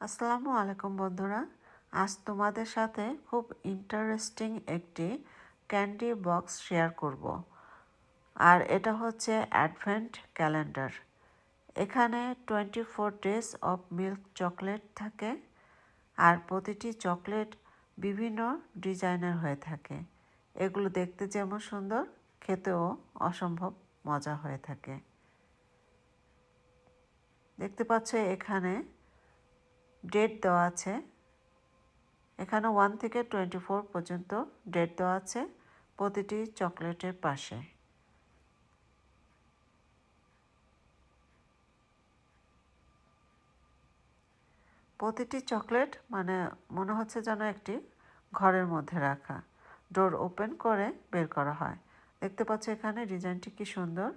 আসসালামু আলাইকুম বন্ধুরা। আজ তোমাদের সাথে খুব ইন্টারেস্টিং একটি ক্যান্ডি বক্স শেয়ার করব। আর এটা হচ্ছে অ্যাডভেন্ট ক্যালেন্ডার। এখানে 24 ডেজ অফ মিল্ক চকলেট থাকে। আর প্রতিটি চকলেট বিভিন্ন ডিজাইনের হয়ে থাকে। এগুলো দেখতে যেমন সুন্দর, খেতেও অসম্ভব মজা হয়ে থাকে। দেখতে পাচ্ছ এখানে ডেট দেওয়া আছে। এখানে 1 থেকে 24 পর্যন্ত ডেট দেওয়া আছে প্রতিটি চকলেটের পাশে। প্রতিটি চকলেট মনে হচ্ছে যেন একটি ঘরের মধ্যে রাখা। ডোর ওপেন করে বের করা হয়। দেখতে পাচ্ছ এখানে ডিজাইনটি কি সুন্দর।